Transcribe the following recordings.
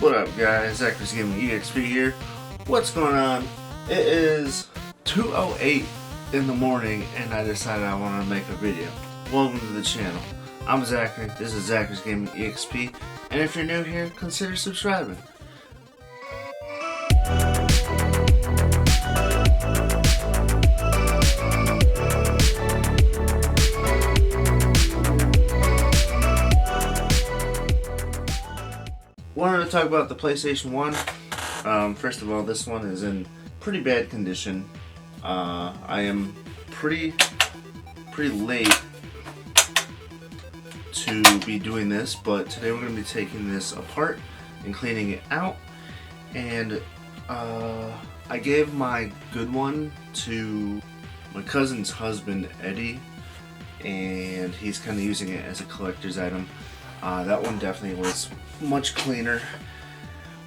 What up guys, ZgExpOG here. What's going on? It is 2:08 in the morning and I decided I wanted to make a video. Welcome to the channel. I'm Zachary, this is ZgExpOG, and if you're new here, consider subscribing. Wanted to talk about the PlayStation 1. First of all, this one is in pretty bad condition. I am pretty late to be doing this, but today we're going to be taking this apart and cleaning it out. And I gave my good one to my cousin's husband, Eddie, and he's kind of using it as a collector's item. That one definitely was much cleaner,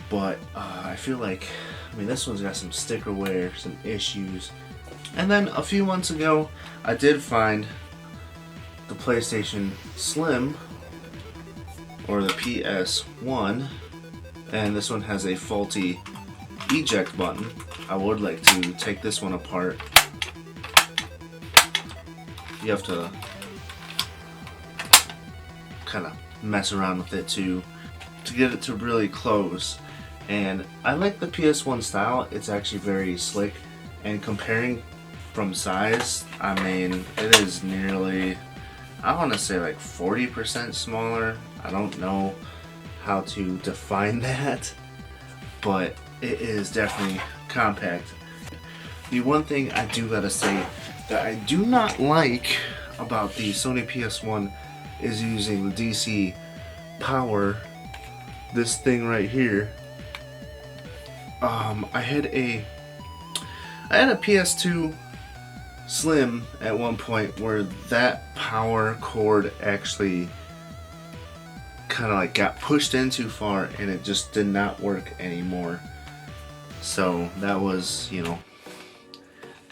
but I feel like, this one's got some sticker wear, some issues. And then a few months ago, I did find the PlayStation Slim, or the PS1, and this one has a faulty eject button. I would like to take this one apart. You have to kind of mess around with it to get it to really close. And I like the PS1 style. It's actually very slick, and comparing from size, it is nearly, I want to say like 40% smaller. I don't know how to define that, but it is definitely compact. The one thing I do gotta say that I do not like about the Sony PS1 is using the DC power, this thing right here. I had a PS2 Slim at one point where that power cord actually kind of like got pushed in too far and it just did not work anymore. So that was, that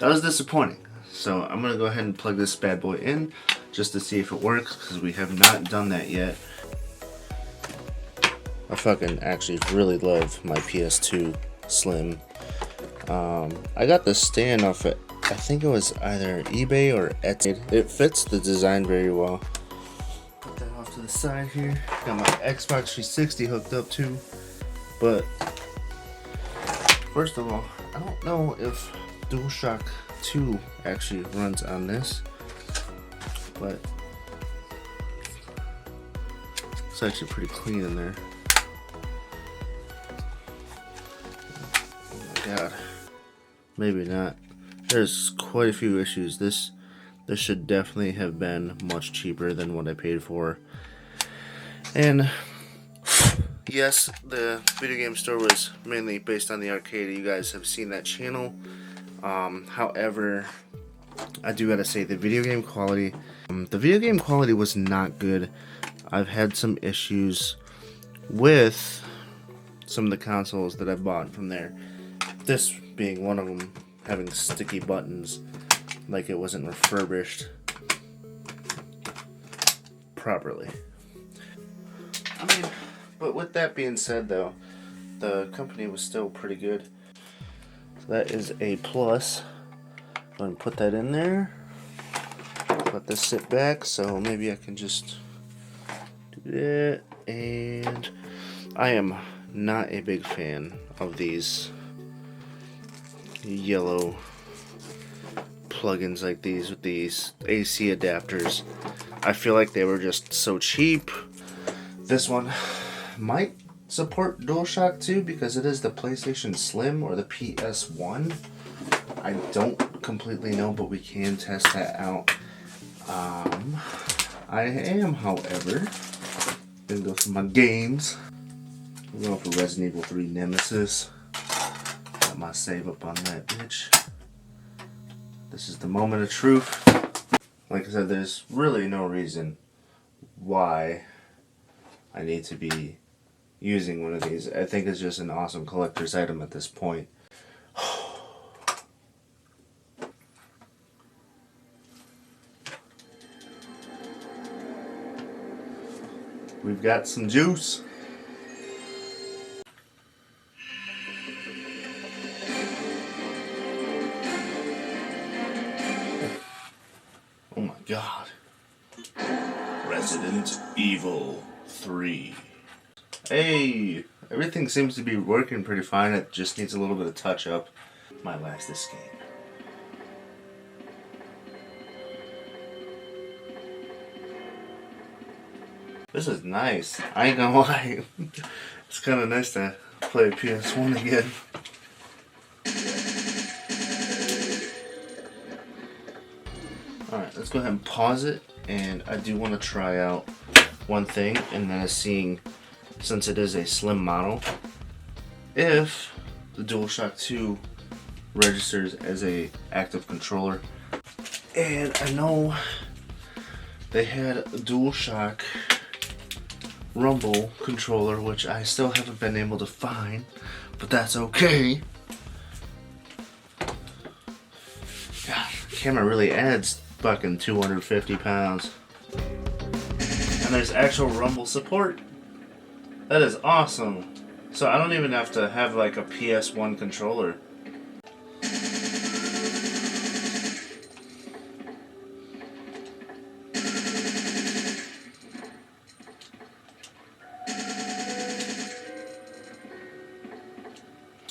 was disappointing. So I'm gonna go ahead and plug this bad boy in just to see if it works, because we have not done that yet. I fucking actually really love my PS2 Slim. I got this stand off it, I think it was either eBay or Etsy. It fits the design very well. Put that off to the side here. Got my Xbox 360 hooked up too. But first of all, I don't know if DualShock 2 actually runs on this, but it's actually pretty clean in there. Oh my god. Maybe not. There's quite a few issues. This should definitely have been much cheaper than what I paid for. And yes, the video game store was mainly based on the arcade. You guys have seen that channel. However, I do gotta say the video game quality was not good. I've had some issues with some of the consoles that I bought from there. This being one of them, having sticky buttons, like it wasn't refurbished properly. But with that being said though, the company was still pretty good. So that is a plus. Go ahead and put that in there. Let this sit back, so maybe I can just do that. And I am not a big fan of these yellow plugins like these with these AC adapters. I feel like they were just so cheap. This one might support DualShock 2 because it is the PlayStation Slim or the PS1. I don't completely know, but we can test that out. I am, however, gonna go through my games. I'm going for Resident Evil 3 Nemesis. Got my save up on that bitch. This is the moment of truth. Like I said, there's really no reason why I need to be using one of these. I think it's just an awesome collector's item at this point. We've got some juice. God. Resident Evil 3. Hey, everything seems to be working pretty fine. It just needs a little bit of touch up. My last escape. This is nice. I ain't gonna lie. It's kind of nice to play PS1 again. Alright, let's go ahead and pause it. And I do want to try out one thing, and that is seeing, since it is a slim model, if the DualShock 2 registers as a active controller. And I know they had a DualShock Rumble controller, which I still haven't been able to find, but that's okay. God, the camera really adds fucking 250 pounds. And there's actual Rumble support. That is awesome. So I don't even have to have like a PS1 controller.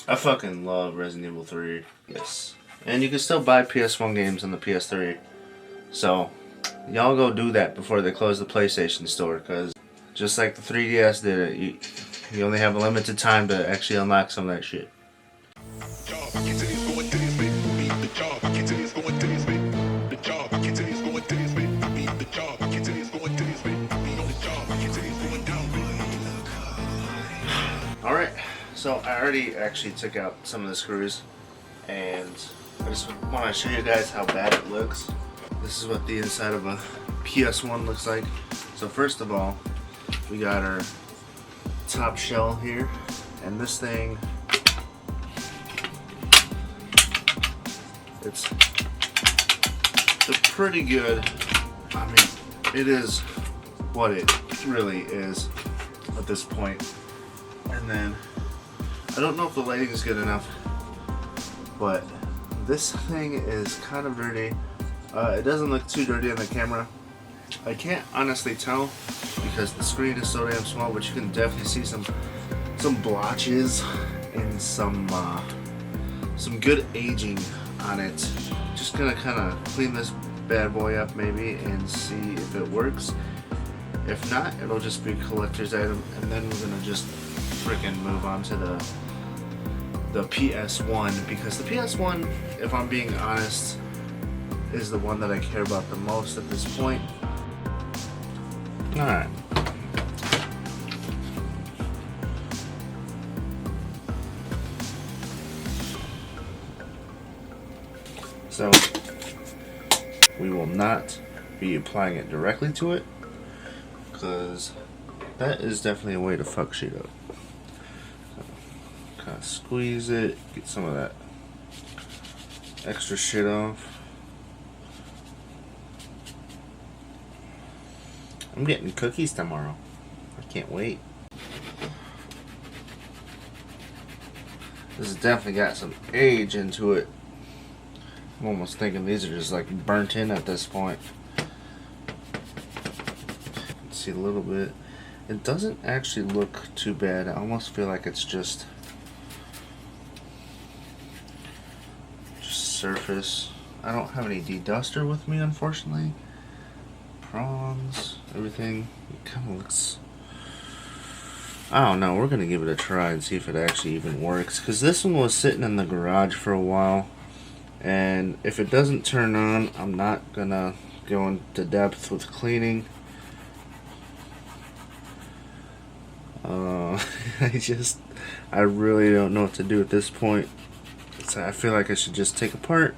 I fucking love Resident Evil 3. Yes. And you can still buy PS1 games on the PS3. So, y'all go do that before they close the PlayStation store, because just like the 3DS did it, you only have a limited time to actually unlock some of that shit. Alright, so I already actually took out some of the screws, and I just want to show you guys how bad it looks. This is what the inside of a PS1 looks like. So first of all, we got our top shell here, and this thing, it's pretty good. I mean, it is what it really is at this point. And then, I don't know if the lighting is good enough, but this thing is kind of dirty. It doesn't look too dirty on the camera. I can't honestly tell because the screen is so damn small, but you can definitely see some blotches and some good aging on it. Just gonna kind of clean this bad boy up maybe and see if it works. If not, it'll just be a collector's item, and then we're gonna just freaking move on to the PS1, because the PS1, if I'm being honest, is the one that I care about the most at this point. Alright. So, we will not be applying it directly to it, because that is definitely a way to fuck shit up. So, kind of squeeze it, get some of that extra shit off. I'm getting cookies tomorrow. I can't wait. This has definitely got some age into it. I'm almost thinking these are just like burnt in at this point. Let's see a little bit. It doesn't actually look too bad. I almost feel like it's just surface. I don't have any de-duster with me, unfortunately. Prawns, everything. It kind of looks, I don't know. We're gonna give it a try and see if it actually even works, because this one was sitting in the garage for a while, and if it doesn't turn on, I'm not gonna go into depth with cleaning. I really don't know what to do at this point. So I feel like I should just take apart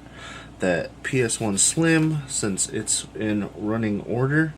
that PS1 Slim, since it's in running order.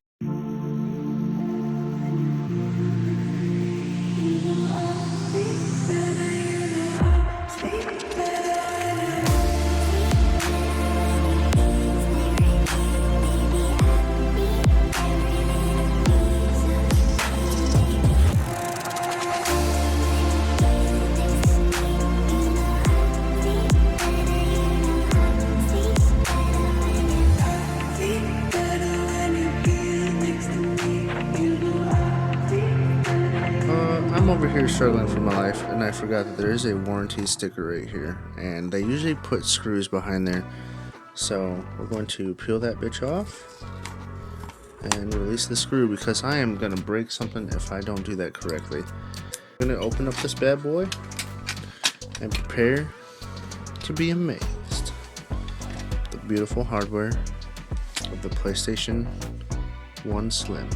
over here struggling for my life, and I forgot that there is a warranty sticker right here, and they usually put screws behind there. So we're going to peel that bitch off and release the screw, because I am going to break something if I don't do that correctly. I'm going to open up this bad boy and prepare to be amazed. The beautiful hardware of the PlayStation 1 Slim.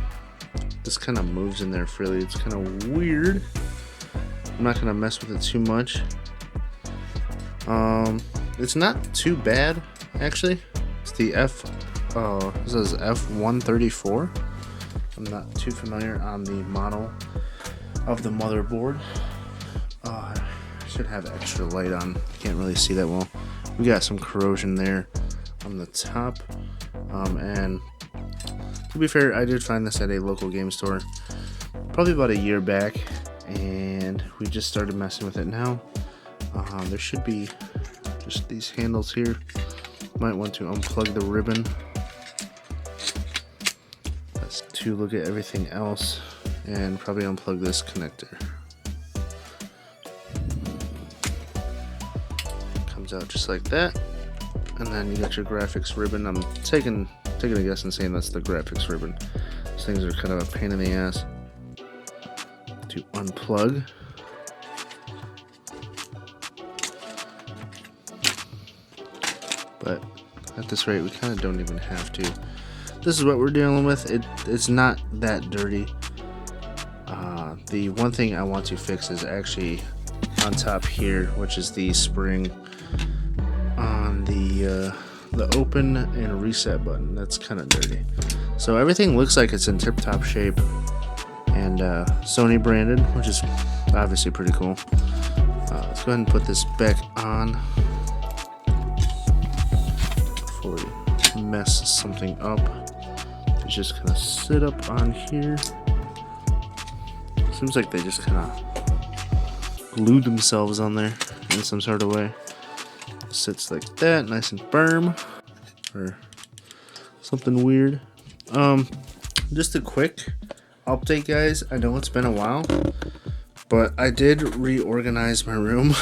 This kind of moves in there freely. It's kind of weird. I'm not going to mess with it too much. It's not too bad, actually. It's the this is F134. I'm not too familiar on the model of the motherboard. I should have extra light on. Can't really see that well. We got some corrosion there on the top, and to be fair, I did find this at a local game store probably about a year back, and we just started messing with it now. There should be just these handles here. Might want to unplug the ribbon. That's to look at everything else, and probably unplug this connector. Comes out just like that, and then you got your graphics ribbon. I'm taking a guess and saying that's the graphics ribbon. These things are kind of a pain in the ass to unplug. But at this rate, we kind of don't even have to. This is what we're dealing with. It's not that dirty. The one thing I want to fix is actually on top here, which is the spring on the open and reset button. That's kind of dirty. So everything looks like it's in tip-top shape and Sony branded, which is obviously pretty cool. Let's go ahead and put this back on before we mess something up. It's just kind of sit up on here. Seems like they just kind of glued themselves on there in some sort of way. Sits like that, nice and firm, or something weird. Just a quick update, guys. I know it's been a while, but I did reorganize my room.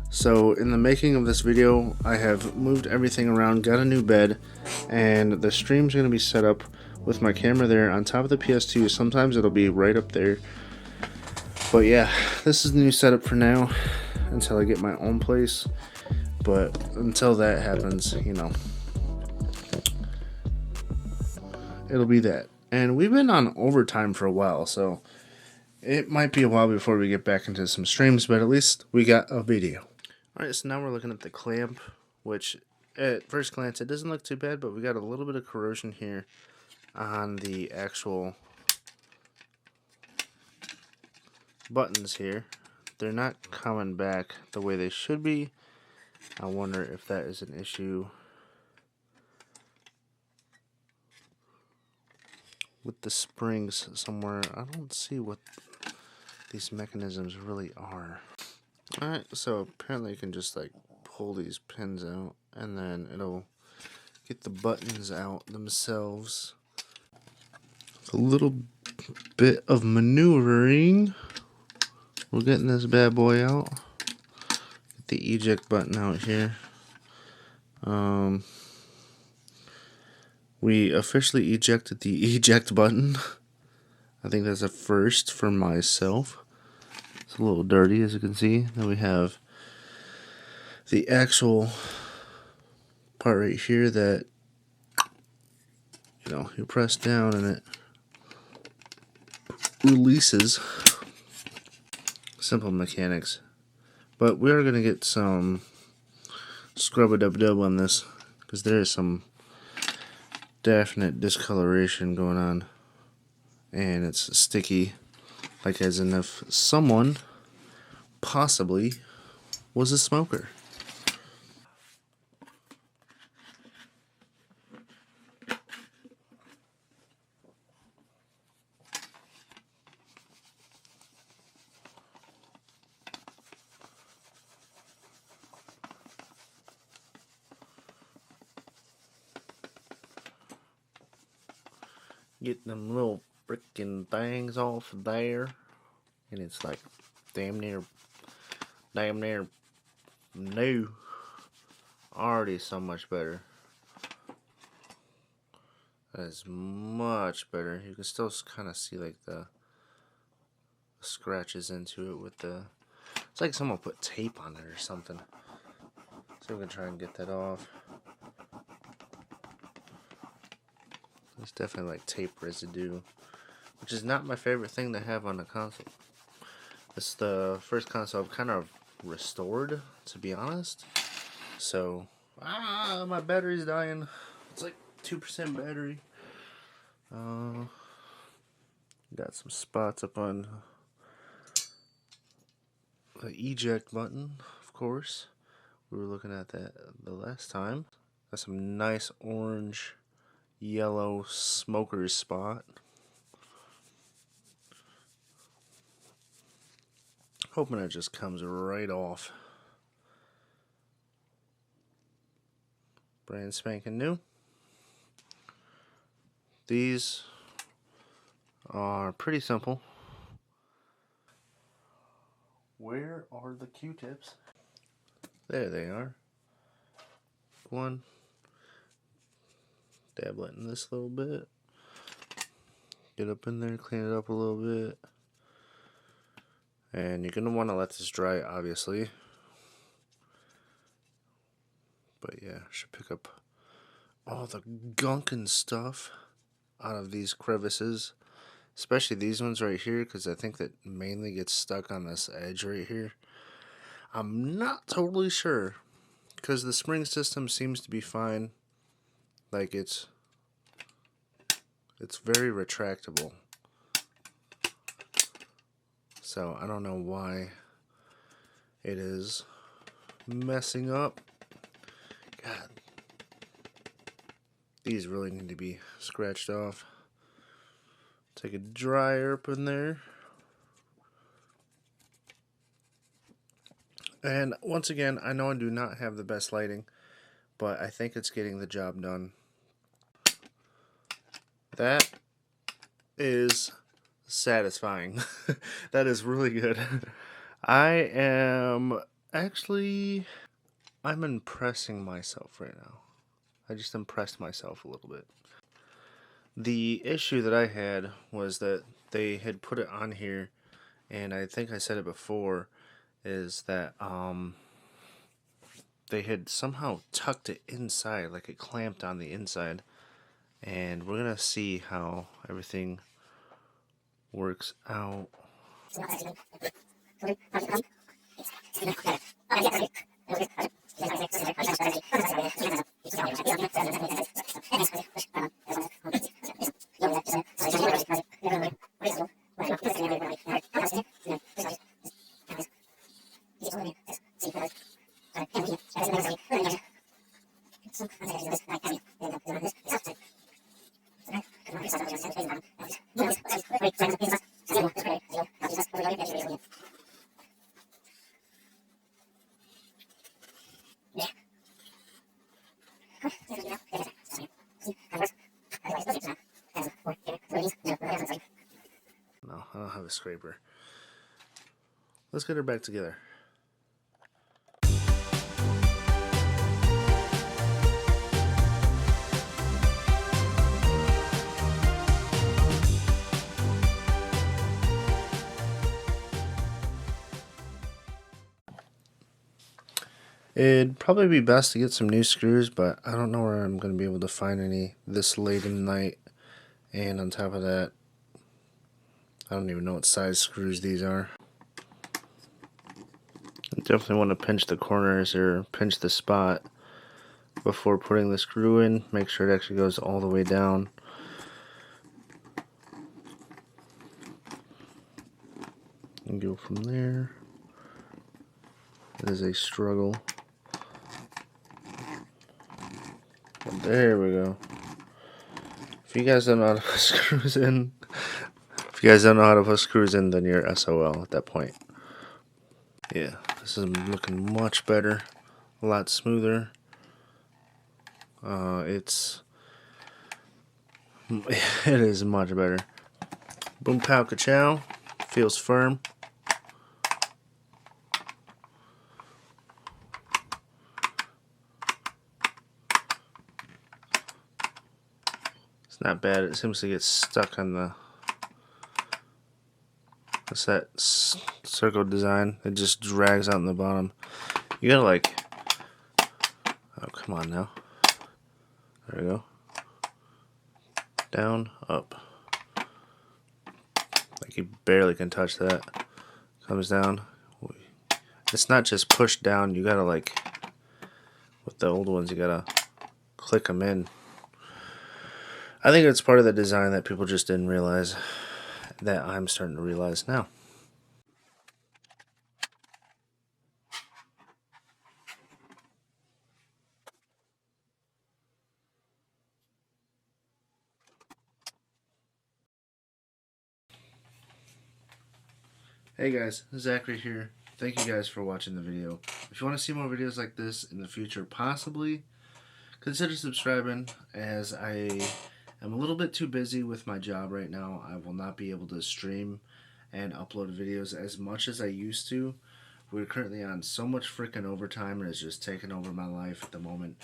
So in the making of this video, I have moved everything around, got a new bed, and the stream's going to be set up with my camera there on top of the PS2. Sometimes it'll be right up there. But yeah, this is the new setup for now until I get my own place. But until that happens, you know, it'll be that. And we've been on overtime for a while, so it might be a while before we get back into some streams, but at least we got a video. Alright, so now we're looking at the clamp, which at first glance it doesn't look too bad, but we got a little bit of corrosion here on the actual buttons here. They're not coming back the way they should be. I wonder if that is an issue with the springs somewhere. I don't see what these mechanisms really are. Alright, so apparently you can just like pull these pins out and then it'll get the buttons out themselves. A little bit of maneuvering. We're getting this bad boy out. Get the eject button out here. We officially ejected the eject button. I think that's a first for myself. It's a little dirty, as you can see. Then we have the actual part right here that, you know, you press down and it releases. Simple mechanics. But we are going to get some scrub-a-dub-dub on this, because there is some definite discoloration going on. And it's sticky, like as in if someone possibly was a smoker. Get them little freaking things off there. and it's like damn near new. Already so much better. That is much better. You can still kind of see like the scratches into it with the. It's like someone put tape on it or something. So we can try and get that off. There's definitely like tape residue, which is not my favorite thing to have on the console. It's the first console I've kind of restored, to be honest. So, my battery's dying. It's like 2% battery. Got some spots up on the eject button, of course. We were looking at that the last time. Got some nice orange, yellow smoker's spot. Hoping it just comes right off. Brand spanking new. These are pretty simple. Where are the Q-tips? There they are. One. Dabble it in this a little bit. Get up in there, clean it up a little bit. And you're going to want to let this dry, obviously. But yeah, should pick up all the gunk and stuff out of these crevices. Especially these ones right here, because I think that mainly gets stuck on this edge right here. I'm not totally sure, because the spring system seems to be fine. Like it's very retractable. So I don't know why it is messing up. God, these really need to be scratched off. Take a dryer up in there. And once again, I know I do not have the best lighting, but I think it's getting the job done. That is satisfying. That is really good. I'm impressing myself right now. I just impressed myself a little bit. The issue that I had was that they had put it on here, and I think I said it before, is that they had somehow tucked it inside, like it clamped on the inside. And we're gonna see how everything works out. No, I don't have a scraper. Let's get her back together. It'd probably be best to get some new screws, but I don't know where I'm going to be able to find any this late in the night. And on top of that, I don't even know what size screws these are. I definitely want to pinch the corners or pinch the spot before putting the screw in. Make sure it actually goes all the way down. And go from there. It is a struggle. But there we go. If you guys don't know how to put screws in, then you're SOL at that point. Yeah, this is looking much better, a lot smoother. It is much better. Boom pow ka-chow, feels firm. not bad. It seems to get stuck on the... What's that circle design? It just drags out in the bottom. You gotta like... Oh, come on now. There we go. Down, up. Like you barely can touch that. Comes down. It's not just pushed down. You gotta like... With the old ones, you gotta click them in. I think it's part of the design that people just didn't realize, that I'm starting to realize now. Hey guys, Zachary here. Thank you guys for watching the video. If you want to see more videos like this in the future, possibly, consider subscribing, as I am a little bit too busy with my job right now. I will not be able to stream and upload videos as much as I used to. We're currently on so much freaking overtime, and it's just taking over my life at the moment,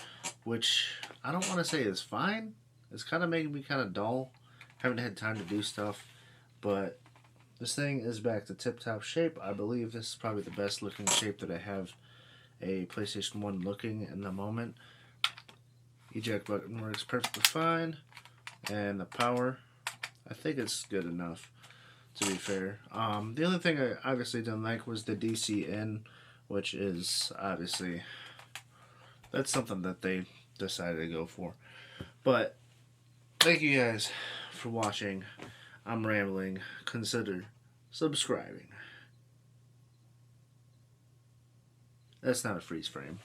which I don't want to say is fine. It's kind of making me kind of dull. Haven't had time to do stuff, but this thing is back to tip-top shape. I believe this is probably the best looking shape that I have a PlayStation 1 looking in the moment. Eject button works perfectly fine, and the power, I think it's good enough, to be fair. The only thing I obviously didn't like was the DC in, which is obviously, that's something that they decided to go for. But thank you guys for watching. I'm rambling. Consider subscribing. That's not a freeze frame.